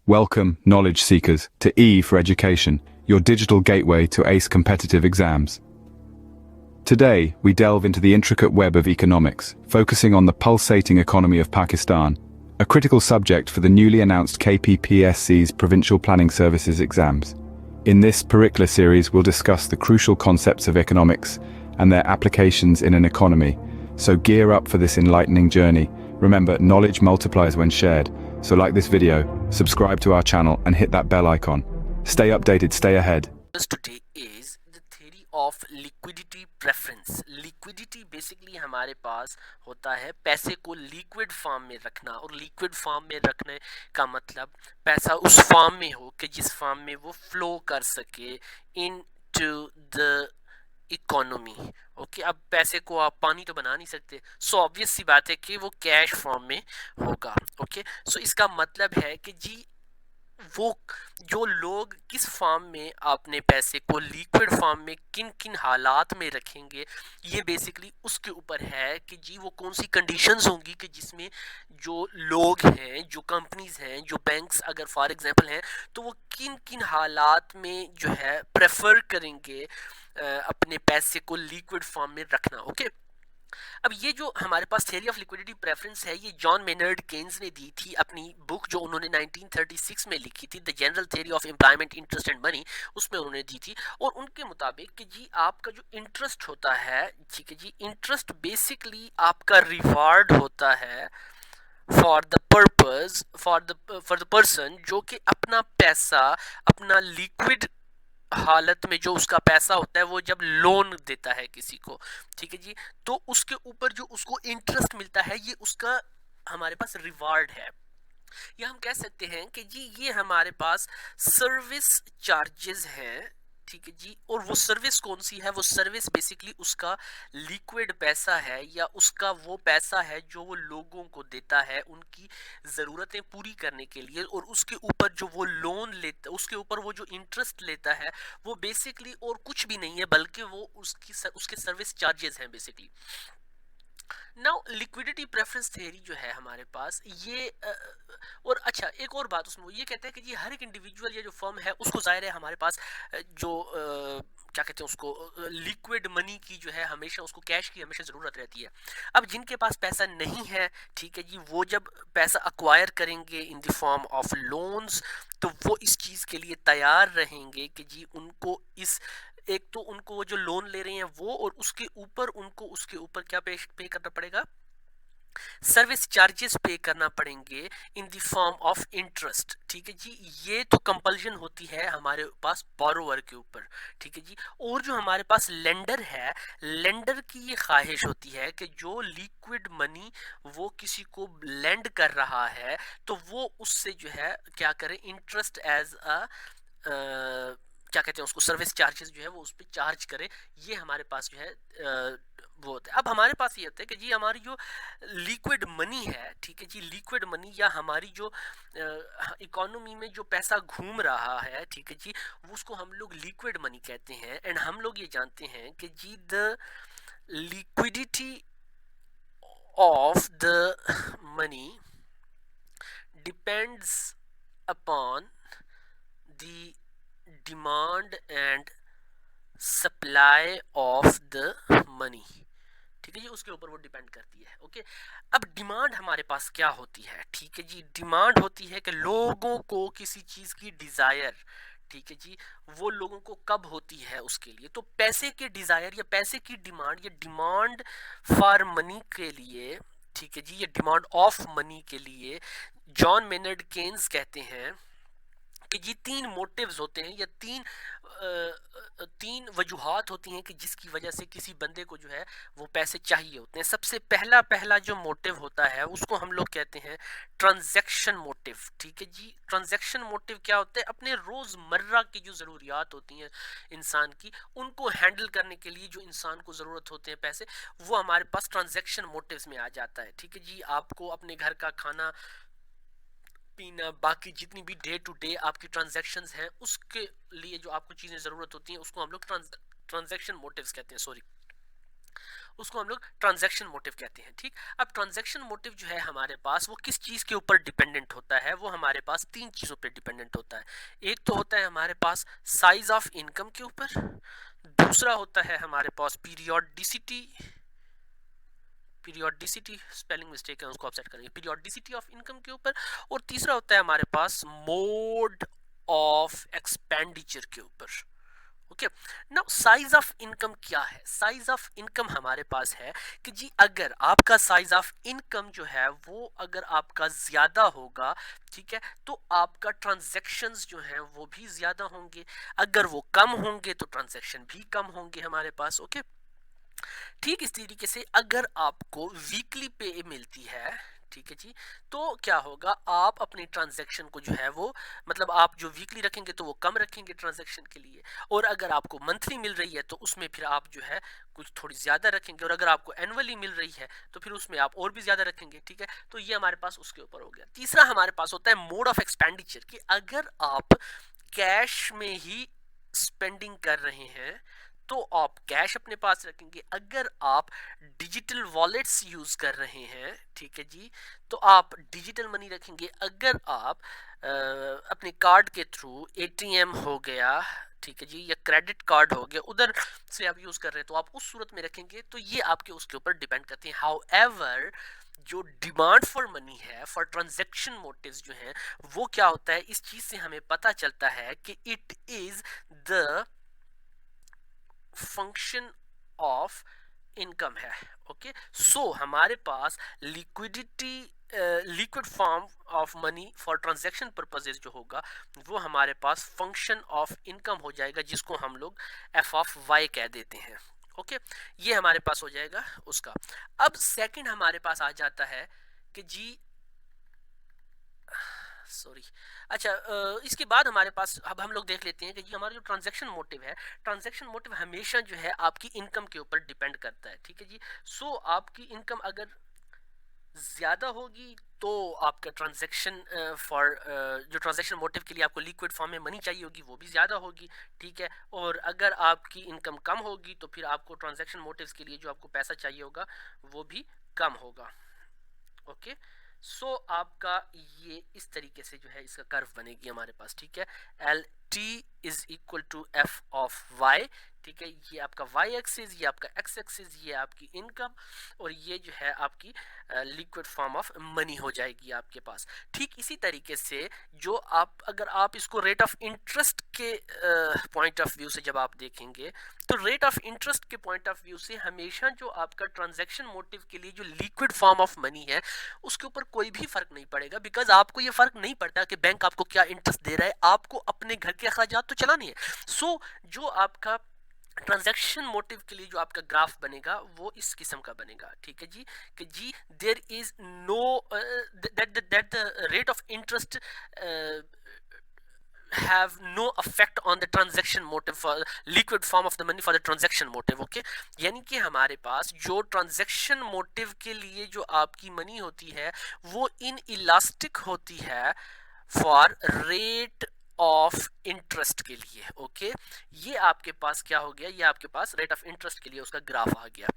Welcome, knowledge seekers, to E for Education, your digital gateway to ace competitive exams. Today, we delve into the intricate web of economics, focusing on the pulsating economy of Pakistan, a critical subject for the newly announced KPPSC's Provincial Planning Services exams. In this Perikla series, we'll discuss the crucial concepts of economics and their applications in an economy. So gear up for this enlightening journey. Remember, knowledge multiplies when shared. So like this video, subscribe to our channel and hit that bell icon. Stay updated, stay ahead. Today is the theory of liquidity preference. Liquidity basically हमारे पास होता है पैसे को liquid form में रखना, और liquid form में रखने का मतलब पैसा उस फॉर्म में हो कि जिस फॉर्म में वो फ्लो कर सके इनटू द इकोनॉमी। ओके, अब पैसे को आप पानी तो बना नहीं सकते, सो ऑब्वियस सी बात है कि वो कैश फॉर्म में होगा। ओके, सो इसका मतलब है कि जी वो जो लोग किस फॉर्म में अपने पैसे को लिक्विड फॉर्म में किन किन हालात में रखेंगे, ये बेसिकली उसके ऊपर है कि जी वो कौन सी कंडीशंस होंगी कि जिसमें जो लोग हैं, जो कंपनीज हैं, जो बैंक्स अगर फॉर एग्जांपल हैं, तो वो किन किन हालात में जो है प्रेफर करेंगे अपने पैसे को लिक्विड फॉर्म में रखना। ओके, अब ये जो हमारे पास थियरी ऑफ लिक्विडिटी प्रेफरेंस है, ये जॉन मेनर्ड केन्स ने दी थी अपनी बुक जो उन्होंने 1936 में लिखी थी, the general theory of employment interest and money, उसमें उन्होंने दी थी। और उनके मुताबिक कि जी आपका जो इंटरेस्ट होता है, ठीक है जी, इंटरेस्ट बेसिकली आपका रिवार्ड होता है for the purpose for the person जो कि अपना पैसा, अपना लिक्विड हालत में जो उसका पैसा होता है वो जब लोन देता है किसी को, ठीक है जी, तो उसके ऊपर जो उसको इंटरेस्ट मिलता है ये उसका हमारे पास रिवार्ड है। या हम कह सकते हैं कि जी ये हमारे पास सर्विस चार्जेस हैं, ठीक है जी। और वो सर्विस कौन सी है? वो सर्विस बेसिकली उसका लिक्विड पैसा है, या उसका वो पैसा है जो वो लोगों को देता है उनकी ज़रूरतें पूरी करने के लिए, और उसके ऊपर जो वो लोन लेता, उसके ऊपर वो जो इंटरेस्ट लेता है वो बेसिकली और कुछ भी नहीं है बल्कि वो उसके सर्विस चार्जेस हैं basically. Now liquidity preference theory जो है हमारे पास ये और अच्छा एक और बात उसमें ये कहते हैं कि जी हर एक इंडिविजुअल या जो फर्म है उसको जाहिर है हमारे पास जो क्या कहते हैं उसको लिक्विड मनी की जो है हमेशा उसको कैश की हमेशा ज़रूरत रहती है। अब जिनके पास पैसा नहीं है, ठीक है जी, वो जब पैसा अक्वायर करेंगे in the form of loans, तो वो इस चीज़ के लिए तैयार रहेंगे कि जी उनको इस एक तो उनको वो जो लोन ले रहे हैं वो, और उसके ऊपर क्या पे करना पड़ेगा, सर्विस चार्जेस पे करना पड़ेंगे in the form of interest, ठीक है जी। ये तो कंपल्शन होती है हमारे पास बोरोवर के ऊपर, ठीक है जी। और जो हमारे पास लेंडर है, लेंडर की ये ख्वाहिश होती है कि जो लिक्विड मनी वो किसी को लेंड कर रहा है तो वो उससे जो है क्या करे, इंटरेस्ट एज अ क्या कहते हैं उसको, सर्विस चार्जेस जो है वो उस पर चार्ज करे। ये हमारे पास जो है वो होता है। अब हमारे पास ये होता है कि जी हमारी जो लिक्विड मनी है, ठीक है जी, लिक्विड मनी या हमारी जो इकोनॉमी में जो पैसा घूम रहा है, ठीक है जी, उसको हम लोग लिक्विड मनी कहते हैं। एंड हम लोग ये जानते हैं कि जी the liquidity of the money depends upon the demand and supply of the money, ठीक है जी, उसके ऊपर वो डिपेंड करती है। ओके, अब डिमांड हमारे पास क्या होती है, ठीक है जी, डिमांड होती है कि लोगों को किसी चीज की डिजायर, ठीक है जी, वो लोगों को कब होती है उसके लिए, तो पैसे के डिजायर या पैसे की डिमांड या डिमांड फॉर मनी के लिए, ठीक है जी, ये डिमांड ऑफ मनी के लिए जॉन मेनर्ड केन्स कहते हैं कि जी तीन मोटिव्स होते हैं या तीन वजूहात होती हैं कि जिसकी वजह से किसी बंदे को जो है वो पैसे चाहिए होते हैं। सबसे पहला जो मोटिव होता है उसको हम लोग कहते हैं ट्रांजैक्शन मोटिव, ठीक है जी। ट्रांजैक्शन मोटिव क्या होता है? अपने रोजमर्रा की जो जरूरियात होती हैं इंसान की, उनको हैंडल करने के लिए जो इंसान को जरूरत होते हैं पैसे, वो हमारे पास ट्रांजैक्शन मोटिव्स में आ जाता है, ठीक है जी। आपको अपने घर का खाना पीना, बाकी जितनी भी डे टू डे आपकी ट्रांजैक्शंस हैं उसके लिए जो आपको चीज़ें ज़रूरत होती हैं उसको हम लोग ट्रांजैक्शन मोटिव्स कहते हैं, सॉरी। उसको हम लोग ट्रांजैक्शन मोटिव कहते हैं। ठीक, अब ट्रांजैक्शन मोटिव जो है हमारे पास वो किस चीज़ के ऊपर डिपेंडेंट होता है, वो हमारे पास तीन चीज़ों पे डिपेंडेंट होता है। एक तो होता है हमारे पास साइज ऑफ इनकम के ऊपर, दूसरा होता है हमारे पास पीरियोडिसिटी स्पेलिंग मिस्टेक है उसको आप सेट करेंगे, पीरियोडिसिटी ऑफ इनकम के ऊपर, और तीसरा होता है हमारे पास मोड ऑफ एक्सपेंडिचर के ऊपर। Okay, now size of income क्या है? साइज ऑफ इनकम हमारे पास है कि जी अगर आपका साइज ऑफ इनकम जो है वो अगर आपका ज्यादा होगा, ठीक है, तो आपका ट्रांजैक्शंस जो है वो भी ज्यादा होंगे, अगर वो कम होंगे तो ट्रांजैक्शन भी कम होंगे हमारे पास। ओके, ठीक इस तरीके से अगर आपको वीकली पे मिलती है, ठीक है जी, तो क्या होगा, आप अपनी ट्रांजैक्शन को जो है वो मतलब आप जो वीकली रखेंगे तो वो कम रखेंगे ट्रांजैक्शन के लिए, और अगर आपको मंथली मिल रही है तो उसमें फिर आप जो है कुछ थोड़ी ज्यादा रखेंगे, और अगर आपको एनुअली मिल रही है तो फिर उसमें आप और भी ज्यादा रखेंगे। ठीक है, तो ये हमारे पास उसके ऊपर हो गया। तीसरा हमारे पास होता है मोड ऑफ एक्सपेंडिचर, कि अगर आप कैश में ही स्पेंडिंग कर रहे हैं तो आप कैश अपने पास रखेंगे, अगर आप डिजिटल वॉलेट्स यूज कर रहे हैं, ठीक है जी, तो आप डिजिटल मनी रखेंगे, अगर आप अपने कार्ड के थ्रू एटीएम हो गया, ठीक है जी, या क्रेडिट कार्ड हो गया उधर से आप यूज कर रहे हैं तो आप उस सूरत में रखेंगे। तो ये आपके उसके ऊपर डिपेंड करते हैं। हाउएवर जो डिमांड फॉर मनी है, फॉर ट्रांजैक्शन मोटिव्स जो है, वो क्या होता है, इस चीज से हमें पता चलता है कि it is the function of income है। ओके, सो हमारे पास liquid form of money for transaction purposes जो होगा वो हमारे पास फंक्शन ऑफ इनकम हो जाएगा, जिसको हम लोग एफ ऑफ वाई कह देते हैं। ओके, ये हमारे पास हो जाएगा उसका। अब सेकंड हमारे पास आ जाता है कि जी सॉरी, अच्छा, इसके बाद हमारे पास अब हम लोग देख लेते हैं कि जी हमारा जो ट्रांजैक्शन मोटिव है, ट्रांजैक्शन मोटिव हमेशा जो है आपकी इनकम के ऊपर डिपेंड करता है। ठीक है जी, सो आपकी इनकम अगर ज्यादा होगी तो आपका ट्रांजैक्शन फॉर जो ट्रांजैक्शन मोटिव के लिए आपको लिक्विड फॉर्म में मनी चाहिए होगी वो भी ज्यादा होगी। ठीक है, और अगर आपकी इनकम कम होगी तो फिर आपको ट्रांजैक्शन मोटिव्स के लिए जो आपको पैसा चाहिए होगा वो भी कम होगा। ओके, सो आपका ये इस तरीके से जो है इसका कर्व बनेगी हमारे पास। ठीक है, L T is equal to F of Y. ठीक है, ये आपका वाई एक्सिस, ये आपका एक्स एक्सिस, ये आपकी इनकम, और ये जो है आपकी लिक्विड फॉर्म ऑफ मनी हो जाएगी आपके पास। ठीक इसी तरीके से जो आप अगर आप इसको रेट ऑफ इंटरेस्ट के पॉइंट ऑफ व्यू से जब आप देखेंगे तो रेट ऑफ इंटरेस्ट के पॉइंट ऑफ व्यू से हमेशा जो आपका ट्रांजैक्शन मोटिव के लिए जो लिक्विड फॉर्म ऑफ मनी है उसके ऊपर कोई भी फर्क नहीं पड़ेगा, बिकॉज आपको ये फर्क नहीं पड़ता कि बैंक आपको क्या इंटरेस्ट दे रहा है, आपको अपने घर के अखराजात तो चलाने हैं। सो जो आपका ट्रांजैक्शन मोटिव के लिए जो आपका ग्राफ बनेगा वो इस किस्म का बनेगा। ठीक है जी, कि जी there is no that the rate of interest have no effect on the transaction motive for liquid form of the money for the transaction motive। Okay, यानी कि हमारे पास जो ट्रांजैक्शन मोटिव के लिए जो आपकी मनी होती है वो इन इलास्टिक होती है फॉर रेट ऑफ इंटरेस्ट के लिए। ओके, ये आपके पास क्या हो गया, ये आपके पास रेट ऑफ इंटरेस्ट के लिए उसका ग्राफ आ गया।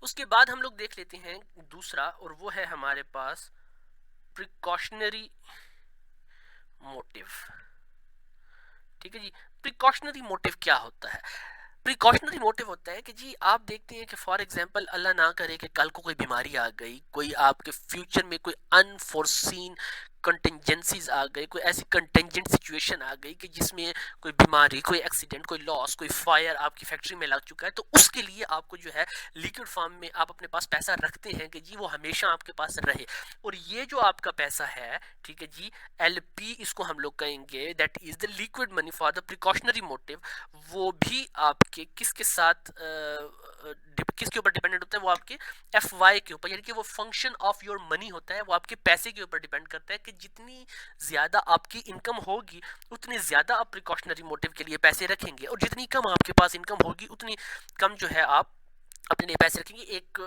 उसके बाद हम लोग देख लेते हैं दूसरा, और वो है हमारे पास प्रिकॉशनरी मोटिव। ठीक है जी, प्रिकॉशनरी मोटिव क्या होता है? प्रिकॉशनरी मोटिव होता है कि जी आप देखते हैं कि फॉर एग्जांपल अल्लाह ना करे कि कल को कोई बीमारी आ गई, कोई आपके फ्यूचर में कोई अनफोर्सीन कंटिजेंसीज आ गई, कोई ऐसी कंटिजेंट सिचुएशन आ गई कि जिसमें कोई बीमारी, कोई एक्सीडेंट, कोई लॉस, कोई फायर आपकी फैक्ट्री में लग चुका है, तो उसके लिए आपको जो है लिक्विड फॉर्म में आप अपने पास पैसा रखते हैं कि जी वो हमेशा आपके पास रहे। और ये जो आपका पैसा है, ठीक है जी, एलपी इसको हम लोग कहेंगे, that is the liquid money for the precautionary motive, वो भी आपके किसके साथ किसके ऊपर डिपेंडेंट होता है, वो आपके एफ वाई के ऊपर, यानी कि वो फंक्शन ऑफ योर मनी होता है, वो आपके पैसे के ऊपर डिपेंड करता है कि जितनी ज्यादा आपकी इनकम होगी उतनी ज्यादा आप प्रिकॉशनरी मोटिव के लिए पैसे रखेंगे, और जितनी कम आपके पास इनकम होगी उतनी कम जो है आप अपने लिए पैसे रखेंगे। एक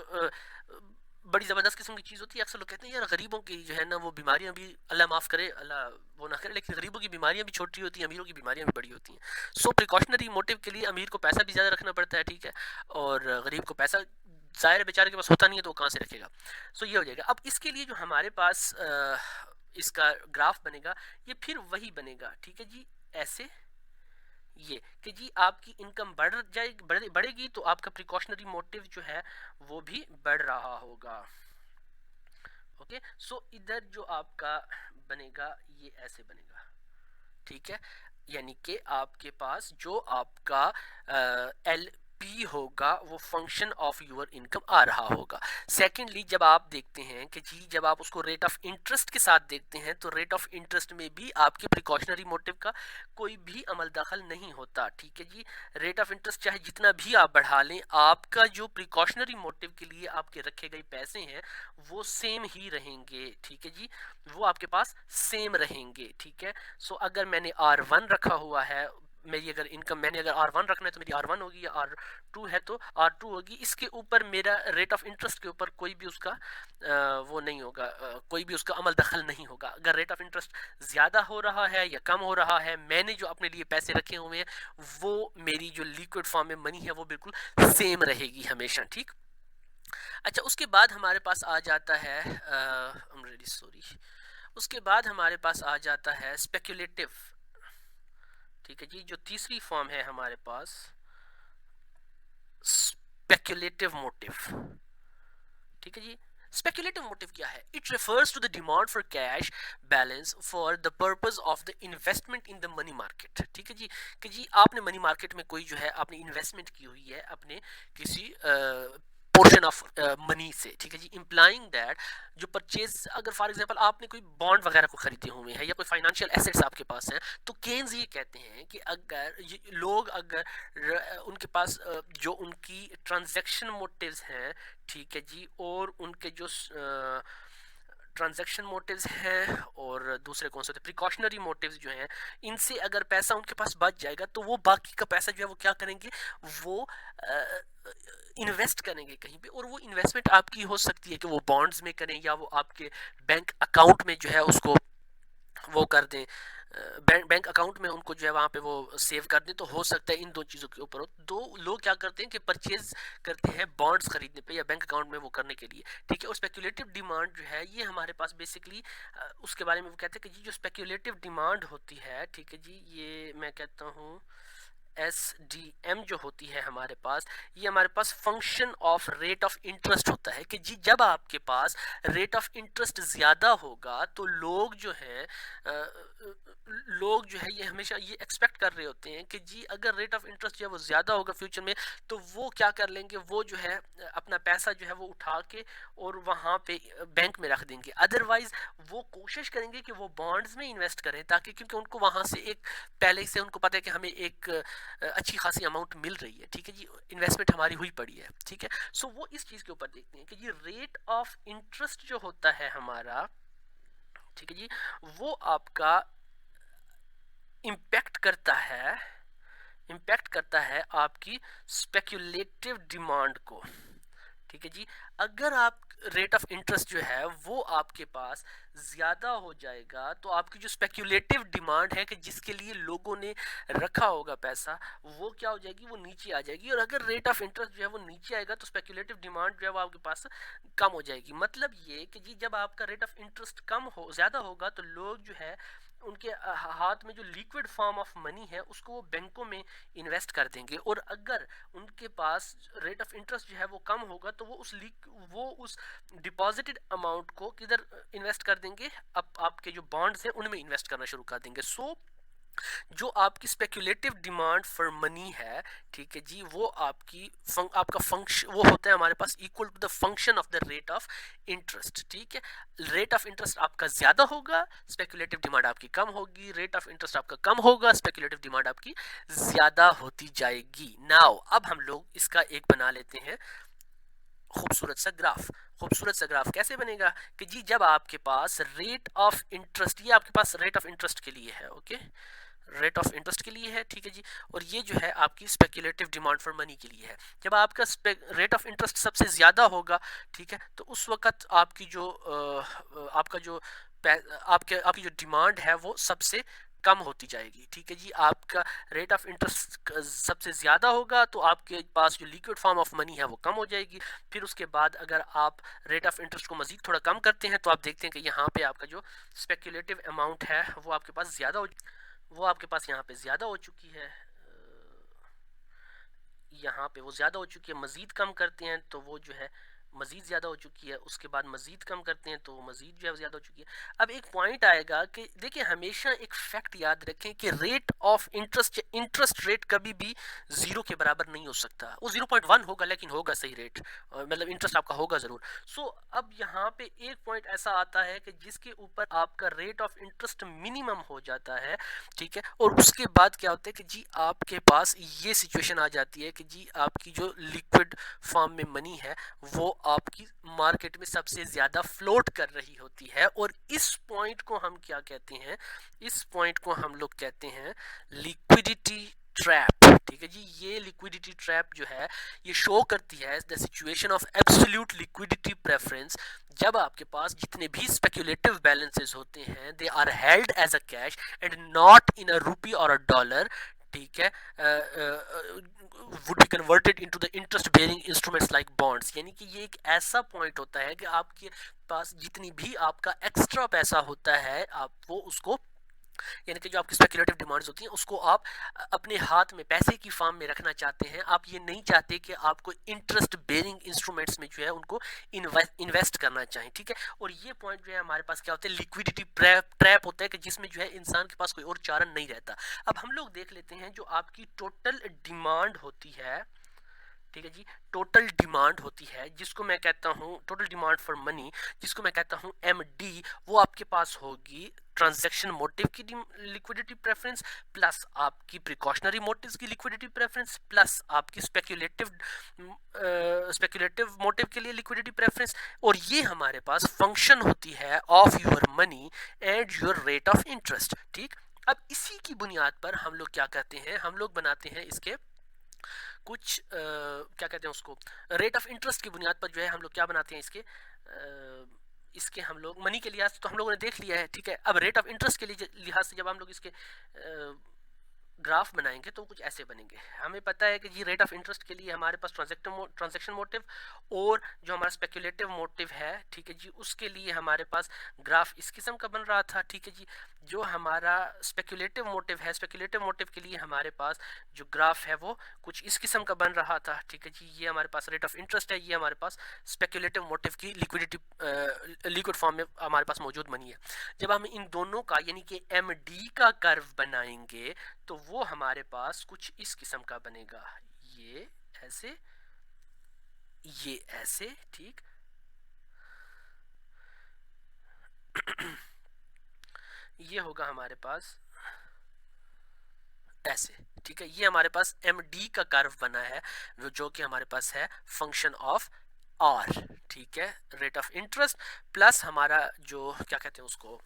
बड़ी ज़बरदस्त किस्म की चीज़ होती है, अक्सर लोग कहते हैं यार गरीबों की जो है ना वो बीमारियां भी, अल्लाह माफ़ करे, अल्लाह वो ना करे, लेकिन गरीबों की बीमारियां भी छोटी होती हैं, अमीरों की बीमारियां भी बड़ी होती हैं। सो प्रिकॉशनरी मोटिव के लिए अमीर को पैसा भी ज़्यादा रखना पड़ता है, ठीक है, और गरीब को पैसा जाहिर है बेचारे के पास होता नहीं है तो वो कहाँ से रखेगा। सो ये हो जाएगा। अब इसके लिए जो हमारे पास इसका ग्राफ बनेगा ये फिर वही बनेगा, ठीक है जी, ऐसे ये कि जी आपकी इनकम बढ़ जाएगी, बढ़ेगी तो आपका प्रिकॉशनरी मोटिव जो है वो भी बढ़ रहा होगा। ओके, सो इधर जो आपका बनेगा ये ऐसे बनेगा, ठीक है, यानी कि आपके पास जो आपका एल पी होगा वो फंक्शन ऑफ यूर इनकम आ रहा होगा। सेकेंडली जब आप देखते हैं कि जी जब आप उसको रेट ऑफ इंटरेस्ट के साथ देखते हैं तो रेट ऑफ इंटरेस्ट में भी आपके प्रिकॉशनरी मोटिव का कोई भी अमल दखल नहीं होता, ठीक है जी। रेट ऑफ इंटरेस्ट चाहे जितना भी आप बढ़ा लें, आपका जो प्रिकॉशनरी मोटिव के लिए आपके रखे गए पैसे हैं वो सेम ही रहेंगे, ठीक है जी, वो आपके पास सेम रहेंगे, ठीक है। सो अगर मैंने R1 रखा हुआ है, मेरी अगर इनकम मैंने अगर R1 रखना है तो मेरी R1 होगी, या R2 है तो R2 होगी। इसके ऊपर मेरा रेट ऑफ इंटरेस्ट के ऊपर कोई भी उसका वो नहीं होगा, कोई भी उसका अमल दखल नहीं होगा। अगर रेट ऑफ इंटरेस्ट ज़्यादा हो रहा है या कम हो रहा है, मैंने जो अपने लिए पैसे रखे हुए हैं वो मेरी जो लिक्विड फॉर्म में मनी है वो बिल्कुल सेम रहेगी हमेशा, ठीक। अच्छा, उसके बाद हमारे पास आ जाता है उसके बाद हमारे पास आ जाता है स्पेक्युलेटिव, ठीक है जी, जो तीसरी फॉर्म है हमारे पास स्पेक्युलेटिव मोटिव, ठीक है जी। स्पेक्युलेटिव मोटिव क्या है? It refers to the demand for cash balance for the purpose of the investment in the money market, ठीक है जी, कि जी आपने मनी मार्केट में कोई जो है आपने इन्वेस्टमेंट की हुई है अपने किसी पोर्शन ऑफ मनी से, ठीक है जी, इम्प्लाइंग दैट जो परचेज, अगर फॉर एग्जांपल आपने कोई बॉन्ड वगैरह को खरीदे हुए हैं या कोई फाइनेंशियल एसेट्स आपके पास हैं, तो केन्स ये कहते हैं कि अगर लोग अगर उनके पास जो उनकी ट्रांजैक्शन मोटिव्स हैं, ठीक है जी, और उनके जो ट्रांजैक्शन मोटिव्स हैं और दूसरे कौन से होते हैं प्रिकॉशनरी मोटिव्स जो हैं, इनसे अगर पैसा उनके पास बच जाएगा तो वो बाकी का पैसा जो है वो क्या करेंगे, वो इन्वेस्ट करेंगे कहीं पे, और वो इन्वेस्टमेंट आपकी हो सकती है कि वो बॉन्ड्स में करें या वो आपके बैंक अकाउंट में जो है उसको वो कर दें, बैंक अकाउंट में उनको जो है वहाँ पे वो सेव कर दें। तो हो सकता है इन दो चीज़ों के ऊपर हो। दो लोग क्या करते हैं कि परचेज करते हैं बॉन्ड्स खरीदने पे या बैंक अकाउंट में वो करने के लिए, ठीक है। और स्पेक्युलेटिव डिमांड जो है ये हमारे पास बेसिकली उसके बारे में वो कहते हैं कि जी जो स्पेक्युलेटिव डिमांड होती है, ठीक है जी, ये मैं कहता हूँ SDM जो होती है हमारे पास, ये हमारे पास function of rate of interest होता है कि जी जब आपके पास रेट ऑफ इंटरेस्ट ज़्यादा होगा तो लोग जो हैं लोग जो है ये हमेशा ये एक्सपेक्ट कर रहे होते हैं कि जी अगर रेट ऑफ इंटरेस्ट जो है वो ज़्यादा होगा फ्यूचर में, तो वो क्या कर लेंगे, वो जो है अपना पैसा जो है वो उठा के और वहाँ पे बैंक में रख देंगे। अदरवाइज वो कोशिश करेंगे कि वो बॉन्ड्स में इन्वेस्ट करें, ताकि क्योंकि उनको वहाँ से एक पहले से उनको पता है कि हमें एक अच्छी खासी अमाउंट मिल रही है, ठीक है जी, इन्वेस्टमेंट हमारी हुई पड़ी है, ठीक है। सो वो इस चीज़ के ऊपर देखते हैं कि जी रेट ऑफ इंटरेस्ट जो होता है हमारा, ठीक है जी, वो आपका इम्पैक्ट करता है आपकी स्पेक्युलेटिव डिमांड को, ठीक है जी। अगर आप रेट ऑफ इंटरेस्ट जो है वो आपके पास ज़्यादा हो जाएगा तो आपकी जो स्पेक्युलेटिव डिमांड है कि जिसके लिए लोगों ने रखा होगा पैसा, वो क्या हो जाएगी, वो नीचे आ जाएगी। और अगर रेट ऑफ इंटरेस्ट जो है वो नीचे आएगा तो स्पेक्युलेटिव डिमांड जो है वो आपके पास कम हो जाएगी। मतलब ये कि जी जब आपका रेट ऑफ इंटरेस्ट ज़्यादा होगा तो लोग जो है उनके हाथ में जो लिक्विड फॉर्म ऑफ मनी है उसको वो बैंकों में इन्वेस्ट कर देंगे, और अगर उनके पास रेट ऑफ इंटरेस्ट जो है वो कम होगा तो वो उस डिपॉजिटेड अमाउंट को किधर इन्वेस्ट कर देंगे, अब आपके जो बॉन्ड्स हैं उनमें इन्वेस्ट करना शुरू कर देंगे। सो जो आपकी स्पेक्युलेटिव डिमांड फॉर मनी है, ठीक है जी, वो आपका फंक्शन वो होता है हमारे पास equal to the function of the rate of interest, ठीक है। रेट ऑफ इंटरेस्ट आपका ज्यादा होगा, स्पेक्युलेटिव डिमांड आपकी कम होगी, रेट ऑफ इंटरेस्ट आपका कम होगा, स्पेक्युलेटिव डिमांड आपकी ज्यादा होती जाएगी। नाउ अब हम लोग इसका एक बना लेते हैं खूबसूरत सा ग्राफ कैसे बनेगा कि जी जब आपके पास रेट ऑफ इंटरेस्ट, ये आपके पास रेट ऑफ इंटरेस्ट के लिए है, ओके, रेट ऑफ इंटरेस्ट के लिए है, ठीक है जी, और ये जो है आपकी स्पेक्युलेटिव डिमांड फॉर मनी के लिए है। जब आपका रेट ऑफ इंटरेस्ट सबसे ज़्यादा होगा, ठीक है, तो उस वक्त आपकी जो आपकी जो डिमांड है वो सबसे कम होती जाएगी। ठीक है जी, आपका रेट ऑफ इंटरेस्ट सबसे ज़्यादा होगा तो आपके पास जो लिक्विड फॉर्म ऑफ मनी है वो कम हो जाएगी। फिर उसके बाद अगर आप रेट ऑफ इंटरेस्ट को मज़ीद थोड़ा कम करते हैं तो आप देखते हैं कि यहाँ पे आपका जो स्पेकुलेटिव अमाउंट है वो आपके पास ज़्यादा यहाँ पे ज़्यादा हो चुकी है। यहाँ पे वो ज़्यादा हो चुकी है, मज़ीद कम करते हैं तो वो जो है मज़ीद ज़्यादा हो चुकी है, उसके बाद मज़ीद कम करते हैं तो मज़ीद जो है ज़्यादा हो चुकी है। अब एक पॉइंट आएगा कि देखिए हमेशा एक फैक्ट याद रखें कि रेट ऑफ इंटरेस्ट रेट कभी भी ज़ीरो के बराबर नहीं हो सकता। वो 0.1 होगा लेकिन होगा सही रेट, मतलब इंटरेस्ट आपका होगा ज़रूर। सो अब यहाँ पे एक पॉइंट ऐसा आता है कि जिसके ऊपर आपका रेट ऑफ इंटरेस्ट मिनिमम हो जाता है, ठीक है, और उसके बाद क्या होता है कि जी आपके पास ये सिचुएशन आ जाती है कि जी आपकी जो लिक्विड फॉर्म में मनी है वो आपकी मार्केट में सबसे ज्यादा फ्लोट कर रही होती है। और इस पॉइंट को हम क्या कहते हैं, इस पॉइंट को हम लोग कहते हैं लिक्विडिटी ट्रैप। ठीक है जी, ये लिक्विडिटी ट्रैप जो है ये शो करती है the situation of absolute liquidity preference. जब आपके पास जितने भी स्पेक्युलेटिव बैलेंसेस होते हैं they are held as a cash and not in a rupee और अ डॉलर, ठीक है, would be converted into the interest bearing instruments like bonds. यानी कि ये एक ऐसा पॉइंट होता है कि आपके पास जितनी भी आपका एक्स्ट्रा पैसा होता है आप वो उसको, यानी कि जो आपकी स्पेकुलेटिव डिमांड्स होती हैं उसको आप अपने हाथ में पैसे की फॉर्म में रखना चाहते हैं। आप ये नहीं चाहते कि आपको इंटरेस्ट बेयरिंग इंस्ट्रूमेंट्स में जो है उनको इन्वेस्ट करना चाहें। ठीक है, और ये पॉइंट जो है हमारे पास क्या होता है, लिक्विडिटी ट्रैप होता है कि जिसमें जो है इंसान के पास कोई और चारा नहीं रहता। अब हम लोग देख लेते हैं जो आपकी टोटल डिमांड होती है, ठीक है जी, टोटल डिमांड होती है जिसको मैं कहता हूँ टोटल डिमांड फॉर मनी, जिसको मैं कहता हूँ एमडी, वो आपके पास होगी ट्रांजैक्शन मोटिव की लिक्विडिटी प्रेफरेंस प्लस आपकी प्रिकॉशनरी मोटिव्स की लिक्विडिटी प्रेफरेंस प्लस आपकी स्पेकुलेटिव मोटिव के लिए लिक्विडिटी प्रेफरेंस। और ये हमारे पास फंक्शन होती है of your money and your rate of interest. ठीक, अब इसी की बुनियाद पर हम लोग क्या करते हैं, हम लोग बनाते हैं इसके कुछ क्या कहते हैं उसको, रेट ऑफ इंटरेस्ट की बुनियाद पर जो है हम लोग क्या बनाते हैं इसके हम लोग मनी के लिहाज तो हम लोगों ने देख लिया है। ठीक है, अब रेट ऑफ इंटरेस्ट के लिहाज से जब हम लोग इसके ग्राफ बनाएंगे तो कुछ ऐसे बनेंगे। हमें पता है कि जी रेट ऑफ इंटरेस्ट के लिए हमारे पास ट्रांजैक्शन मोटिव और जो हमारा स्पेकुलेटिव मोटिव है, ठीक है जी, उसके लिए हमारे पास ग्राफ इस किस्म का बन रहा था। ठीक है जी, जो हमारा स्पेकुलेटिव मोटिव है, स्पेकुलेटिव मोटिव के लिए हमारे पास जो ग्राफ है वो कुछ इस किस्म का बन रहा था। ठीक है जी, ये हमारे पास रेट ऑफ इंटरेस्ट है, ये हमारे पास स्पेकुलेटिव मोटिव की लिक्विड फॉर्म में हमारे पास मौजूद मनी है। जब हम इन दोनों का यानी कि एमडी का कर्व बनाएंगे तो वो हमारे पास कुछ इस किस्म का बनेगा, ये ऐसे, ये ऐसे, ठीक ये होगा हमारे पास ऐसे। ठीक है, ये हमारे पास एमडी का कर्व बना है जो कि हमारे पास है फंक्शन ऑफ आर। ठीक है, रेट ऑफ इंटरेस्ट प्लस हमारा जो क्या कहते हैं उसको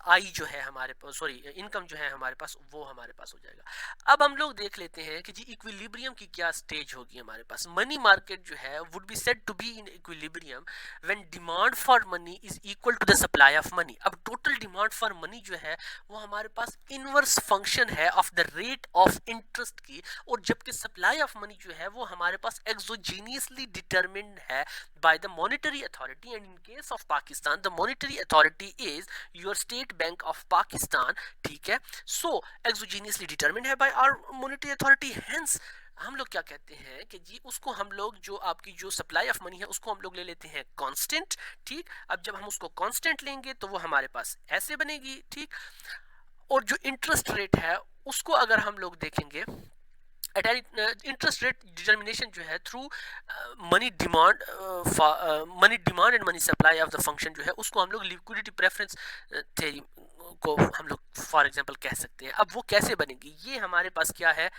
आई जो है हमारे पास, सॉरी इनकम जो है हमारे पास, वो हमारे पास हो जाएगा। अब हम लोग देख लेते हैं कि जी इक्विलिब्रियम की क्या स्टेज होगी हमारे पास। मनी मार्केट जो है would be said to be in equilibrium when demand for money is equal to the supply of money. अब टोटल डिमांड फॉर मनी जो है वो हमारे पास इनवर्स फंक्शन है of the rate of interest की, और जबकि सप्लाई ऑफ मनी जो है वो हमारे पास एक्सोजीनियसली डिटरमिन्ड है by the monetary authority, and in case of Pakistan the monetary authority is your state bank of Pakistan। ठीक है, so exogenously determined है by our monetary authority, hence हम लोग क्या कहते हैं कि जी उसको हम लोग जो आपकी जो सप्लाई ऑफ मनी है उसको हम लोग ले लेते हैं कांस्टेंट। ठीक, अब जब हम उसको कांस्टेंट लेंगे तो वो हमारे पास ऐसे बनेगी। ठीक, और जो इंटरेस्ट रेट है उसको अगर हम लोग देखेंगे इंटरेस्ट रेट डिटर्मिनेशन जो है through money demand and money supply of the function जो है उसको हम लोग लिक्विडिटी प्रेफरेंस थ्योरी को हम लोग फॉर एग्जांपल कह सकते हैं। अब वो कैसे बनेगी, ये हमारे पास क्या है,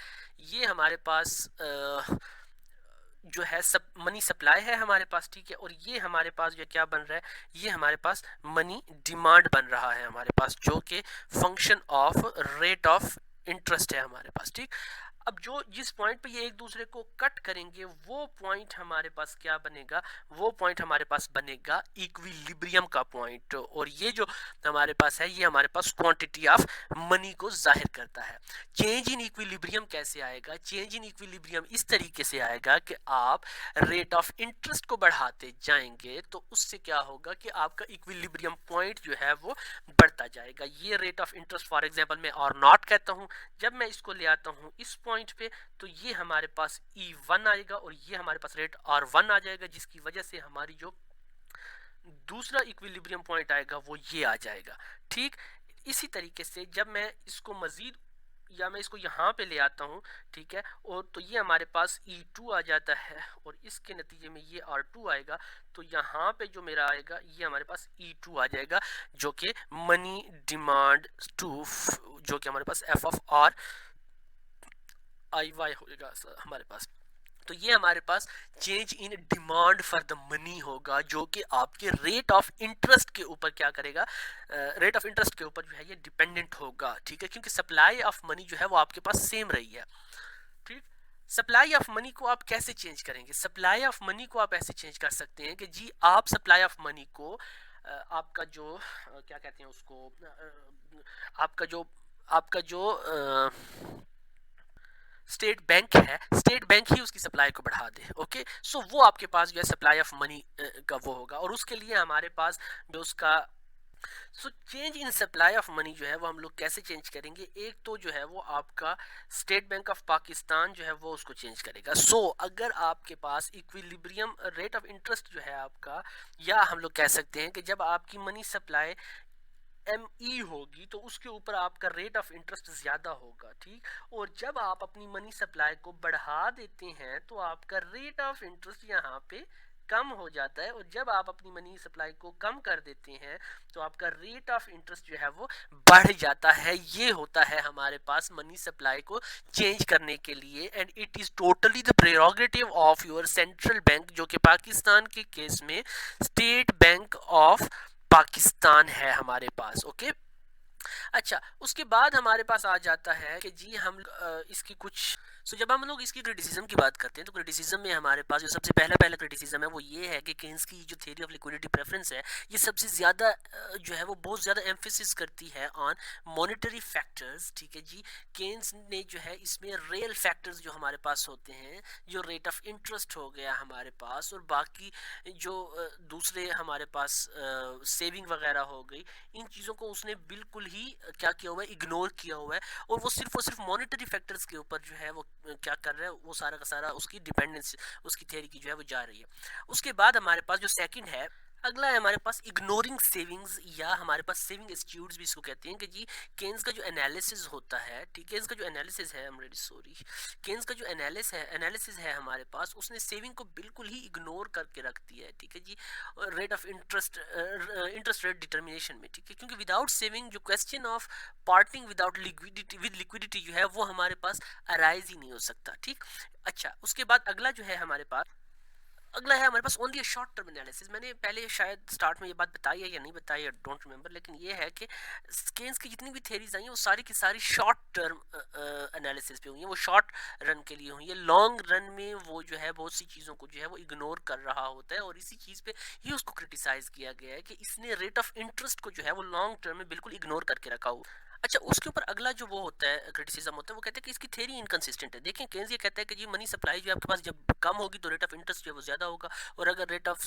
ये हमारे पास जो है मनी सप्लाई है हमारे पास। ठीक है, और ये हमारे पास जो क्या बन रहा है, ये हमारे पास मनी डिमांड बन रहा है हमारे पास, जो कि function of rate of interest है हमारे पास। ठीक, अब जो जिस पॉइंट पे ये एक दूसरे को कट करेंगे वो पॉइंट हमारे पास क्या बनेगा, वो पॉइंट हमारे पास बनेगा इक्विलिब्रियम का पॉइंट। और ये जो हमारे पास है ये हमारे पास क्वांटिटी ऑफ मनी को जाहिर करता है। चेंज इन इक्विलिब्रियम कैसे आएगा? चेंज इन इक्विलिब्रियम इस तरीके से आएगा कि आप रेट ऑफ इंटरेस्ट को बढ़ाते जाएंगे तो उससे क्या होगा कि आपका इक्विलिब्रियम पॉइंट जो है वो बढ़ता जाएगा। ये rate of interest for example मैं आर नॉट कहता हूँ, जब मैं इसको ले आता हूँ इस पॉइंट पे तो ये हमारे पास E1 आएगा और ये हमारे पास रेट R1 आ जाएगा, जिसकी वजह से हमारी जो दूसरा इक्विलिब्रियम पॉइंट आएगा वो ये आ जाएगा। ठीक इसी तरीके से जब मैं इसको मजीद या मैं इसको यहाँ पे ले आता हूँ, ठीक है, और तो ये हमारे पास E2 आ जाता है और इसके नतीजे में ये R2 आएगा, तो यहाँ पे जो मेरा आएगा ये हमारे पास E2 आ जाएगा जो कि मनी डिमांड टू, जो कि हमारे पास F ऑफ R IY होगा हमारे पास। तो ये हमारे पास change in demand for the money होगा जो कि आपके रेट ऑफ इंटरेस्ट के ऊपर क्या करेगा, रेट ऑफ इंटरेस्ट के ऊपर जो है ये डिपेंडेंट होगा। ठीक है, क्योंकि सप्लाई ऑफ मनी जो है वो आपके पास सेम रही है। ठीक, सप्लाई ऑफ मनी को आप कैसे चेंज करेंगे? सप्लाई ऑफ मनी को आप ऐसे चेंज कर सकते हैं कि जी आप सप्लाई ऑफ मनी को आपका जो क्या कहते हैं उसको, आपका जो स्टेट बैंक है, स्टेट बैंक ही उसकी सप्लाई को बढ़ा दे। ओके, सो वो आपके पास जो है सप्लाई ऑफ मनी का वो होगा, और उसके लिए हमारे पास जो उसका change in supply of money जो है वो हम लोग कैसे चेंज करेंगे? एक तो जो है वो आपका स्टेट बैंक ऑफ पाकिस्तान जो है वो उसको चेंज करेगा। अगर आपके पास इक्विलिब्रियम रेट ऑफ इंटरेस्ट जो है आपका, या हम लोग कह सकते हैं कि जब आपकी मनी सप्लाई ME होगी तो उसके ऊपर आपका रेट ऑफ इंटरेस्ट ज़्यादा होगा। ठीक, और जब आप अपनी मनी सप्लाई को बढ़ा देते हैं तो आपका रेट ऑफ इंटरेस्ट यहाँ पे कम हो जाता है, और जब आप अपनी मनी सप्लाई को कम कर देते हैं तो आपका रेट ऑफ इंटरेस्ट जो है वो बढ़ जाता है। ये होता है हमारे पास मनी सप्लाई को चेंज करने के लिए, and it is totally the prerogative of your central bank, जो कि पाकिस्तान के केस में स्टेट बैंक ऑफ पाकिस्तान है हमारे पास। ओके, अच्छा, उसके बाद हमारे पास आ जाता है कि जी हम इसकी कुछ जब हम लोग इसकी क्रिटिसिज्म की बात करते हैं तो क्रिटिसिज्म में हमारे पास जो सबसे पहला क्रिटिसिज्म है वो ये है कि केन्स की जो थ्योरी ऑफ लिक्विडिटी प्रेफरेंस है ये सबसे ज़्यादा जो है वो बहुत ज़्यादा एम्फेसिस करती है ऑन मॉनेटरी फैक्टर्स। ठीक है जी, केन्स ने जो है इसमें रियल फैक्टर्स जो हमारे पास होते हैं, जो रेट ऑफ इंटरेस्ट हो गया हमारे पास, और बाकी जो दूसरे हमारे पास सेविंग वगैरह हो गई, इन चीज़ों को उसने बिल्कुल ही क्या किया हुआ है, इग्नोर किया हुआ है, और वो सिर्फ मॉनेटरी फैक्टर्स के ऊपर जो है वो क्या कर रहा है, वो सारा का सारा उसकी डिपेंडेंस उसकी थ्योरी की जो है वो जा रही है। उसके बाद हमारे पास जो सेकंड है, अगला है हमारे पास इग्नोरिंग सेविंग्स, या हमारे पास सेविंग इंस्टीट्यूट्स भी इसको कहते हैं कि जी केन्स का जो एनालिसिस होता है, ठीक है, इसका जो एनालिसिस है, केन्स का जो एनालिसिस है हमारे पास, उसने सेविंग को बिल्कुल ही इग्नोर करके रख दिया है। ठीक है जी, rate of interest rate determination में। ठीक है, क्योंकि विदाउट सेविंग जो question of parting without liquidity जो है वो हमारे पास अराइज ही नहीं हो सकता। ठीक, अच्छा, उसके बाद अगला जो है हमारे पास ओनली शॉर्ट टर्म एनालिसिस। मैंने पहले शायद स्टार्ट में ये बात बताई है या नहीं बताई है, डोंट रिमेंबर, लेकिन ये है कि केन्स की जितनी भी थ्योरीज आई हैं वो सारी की सारी शॉर्ट टर्म एनालिसिस पे हुई हैं, वो शॉर्ट रन के लिए हुई है। लॉन्ग रन में वो जो है बहुत सी चीज़ों को जो है वो इग्नोर कर रहा होता है, और इसी चीज़ पे ही उसको क्रिटिसाइज किया गया है कि इसने रेट ऑफ इंटरेस्ट को जो है वो लॉन्ग टर्म में बिल्कुल इग्नोर करके रखा हो। अच्छा, उसके ऊपर अगला जो वो होता है क्रिटिसिज्म होता है, वो कहते हैं कि इसकी थ्योरी इनकंसिस्टेंट है। देखें, केन्स ये कहता है कि जी मनी सप्लाई जो है आपके पास जब कम होगी तो रेट ऑफ इंटरेस्ट जो है वो ज़्यादा होगा, और अगर रेट ऑफ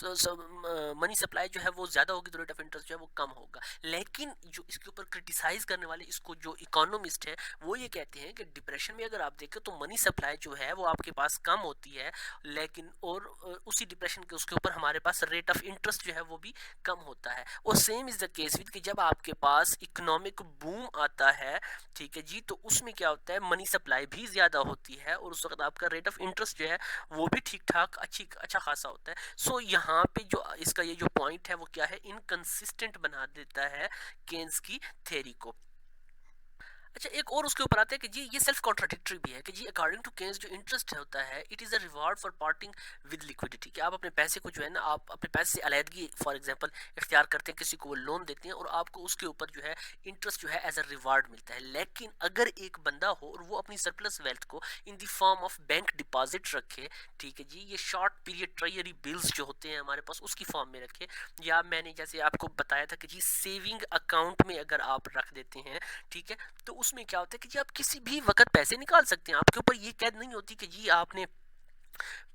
मनी सप्लाई जो है वो ज़्यादा होगी तो रेट ऑफ इंटरेस्ट जो है वो कम होगा। लेकिन जो इसके ऊपर क्रिटिसाइज करने वाले इसको जो इकोनॉमिस्ट है वो ये कहते हैं कि डिप्रेशन में अगर आप देखें तो मनी सप्लाई जो है वो आपके पास कम होती है, लेकिन और उसी डिप्रेशन के उसके ऊपर हमारे पास रेट ऑफ इंटरेस्ट जो है वो भी कम होता है। और same is the case with कि जब आपके पास इकोनॉमिक बूम आता है, ठीक है जी, तो उसमें क्या होता है, मनी सप्लाई भी ज़्यादा होती है, और उस वक्त आपका रेट ऑफ इंटरेस्ट जो है वो भी ठीक ठाक अच्छा खासा होता है। यहाँ पे जो इसका ये जो पॉइंट है वो क्या है, इनकंसिस्टेंट बना देता है केन्स की थ्योरी को। अच्छा, एक और उसके ऊपर आता है कि जी ये सेल्फ कॉन्ट्राडिक्टरी भी है कि जी अकॉर्डिंग टू केन्स जो इंटरेस्ट होता है it is a reward for parting with liquidity, कि आप अपने पैसे को जो है ना आप अपने पैसे से अलहदगी फॉर एग्जांपल इख्तियार करते हैं, किसी को वो लोन देते हैं और आपको उसके ऊपर जो है इंटरेस्ट जो है एज अ रिवार्ड मिलता है। लेकिन अगर एक बंदा हो और वो अपनी सरप्लस वेल्थ को in the form of bank deposit रखे, ठीक है जी, ये शॉर्ट पीरियड ट्रेजरी बिल्स जो होते हैं हमारे पास उसकी फॉर्म में रखे, या मैंने जैसे आपको बताया था कि जी सेविंग अकाउंट में अगर आप रख देते हैं, ठीक है, तो उसमें क्या होता है कि जी आप किसी भी वक्त पैसे निकाल सकते हैं, आपके ऊपर ये कैद नहीं होती कि जी आपने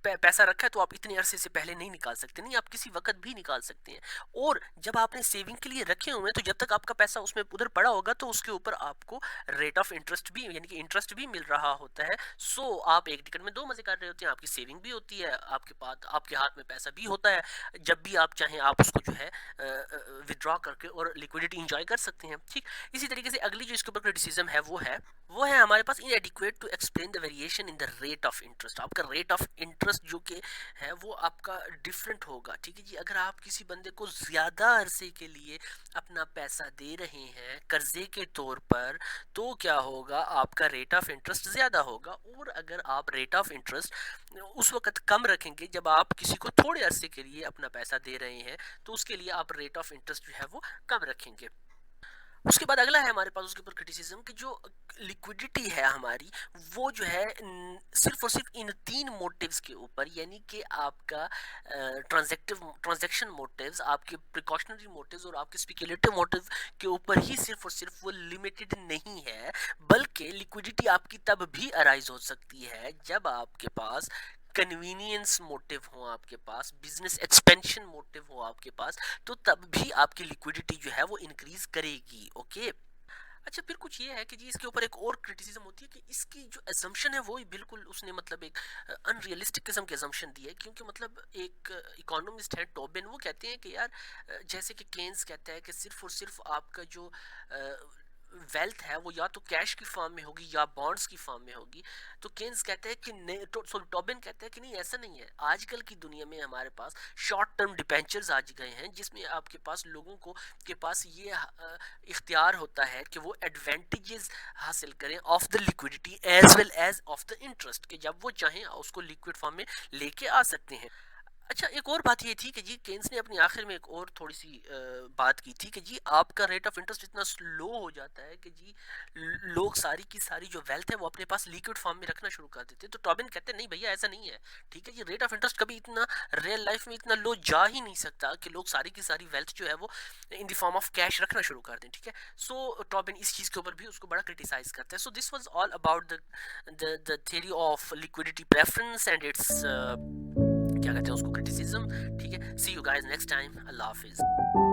पैसा रखा है तो आप इतने अरसे से पहले नहीं निकाल सकते, नहीं, आप किसी वक्त भी निकाल सकते हैं। और जब आपने सेविंग के लिए रखे हुए हैं तो जब तक आपका पैसा उसमें उधर पड़ा होगा तो उसके ऊपर आपको रेट ऑफ इंटरेस्ट भी यानी कि इंटरेस्ट भी मिल रहा होता है। सो आप एक टिकट में दो मजे कर रहे होते हैं, आपकी सेविंग भी होती है, आपके पास आपके हाथ में पैसा भी होता है, जब भी आप चाहें आप उसको जो है विदड्रॉ करके और लिक्विडिटी इंजॉय कर सकते हैं। ठीक इसी तरीके से अगली जो इसके ऊपर क्रिटिसिज्म है वो है हमारे पास inadequate to explain the variation in the rate of interest. आपका रेट ऑफ इंटरेस्ट जो कि है वो आपका डिफरेंट होगा, ठीक है जी। अगर आप किसी बंदे को ज़्यादा अरसे के लिए अपना पैसा दे रहे हैं कर्जे के तौर पर तो क्या होगा, आपका रेट ऑफ इंटरेस्ट ज़्यादा होगा। और अगर आप रेट ऑफ इंटरेस्ट उस वक्त कम रखेंगे जब आप किसी को थोड़े अरसे के लिए अपना पैसा दे रहे हैं तो उसके लिए आप रेट ऑफ इंटरेस्ट जो है वो कम रखेंगे। उसके बाद अगला है हमारे पास उसके ऊपर क्रिटिसिज्म कि जो लिक्विडिटी है हमारी वो जो है सिर्फ और सिर्फ इन तीन मोटिव्स के ऊपर, यानी कि आपका ट्रांजैक्शन मोटिव्स, आपके प्रिकॉशनरी मोटिव्स और आपके स्पेक्युलेटिव मोटिव के ऊपर ही सिर्फ और सिर्फ वो लिमिटेड नहीं है, बल्कि लिक्विडिटी आपकी तब भी अराइज हो सकती है जब आपके पास कन्वीनियंस मोटिव हो, आपके पास बिजनेस एक्सपेंशन मोटिव हो आपके पास, तो तब भी आपकी लिक्विडिटी जो है वो इंक्रीज करेगी। ओके। अच्छा, फिर कुछ ये है कि जी इसके ऊपर एक और क्रिटिसिज्म होती है कि इसकी जो एजम्पशन है वो ही बिल्कुल उसने मतलब एक अनरियलिस्टिक किस्म की एजम्पशन दी है, क्योंकि मतलब एक इकोनॉमिस्ट है टोबिन, वो कहते हैं कि यार जैसे कि केन्स कहता है कि सिर्फ और सिर्फ आपका जो वेल्थ है वो या तो कैश की फॉर्म में होगी या बॉन्ड्स की फॉर्म में होगी, तो केन्स कहते हैं कि नहीं, टोबिन कहते हैं कि नहीं ऐसा नहीं है। आजकल की दुनिया में हमारे पास शॉर्ट टर्म डिपेंचर्स आ गए हैं जिसमें आपके पास लोगों को के पास ये इख्तियार होता है कि वो एडवांटेजेस हासिल करें of the liquidity as well as of the interest, कि जब वो चाहें उसको लिक्विड फॉर्म में लेके आ सकते हैं। अच्छा, एक और बात ये थी कि जी केन्स ने अपनी आखिर में एक और थोड़ी सी बात की थी कि जी आपका रेट ऑफ इंटरेस्ट इतना स्लो हो जाता है कि जी लोग सारी की सारी जो वेल्थ है वो अपने पास लिक्विड फॉर्म में रखना शुरू कर देते हैं। तो टॉबिन कहते हैं नहीं भैया ऐसा नहीं है, ठीक है जी, रेट ऑफ इंटरेस्ट कभी इतना रियल लाइफ में इतना लो जा ही नहीं सकता कि लोग सारी की सारी वेल्थ जो है वो in the form of cash रखना शुरू कर दें, ठीक है। सो टॉबिन इस चीज़ के ऊपर भी उसको बड़ा क्रिटिसाइज करते हैं। So this was all about the theory of liquidity preference and its क्या कहते हैं उसको क्रिटिसिज्म, ठीक है। See you guys next time, Allah Hafiz.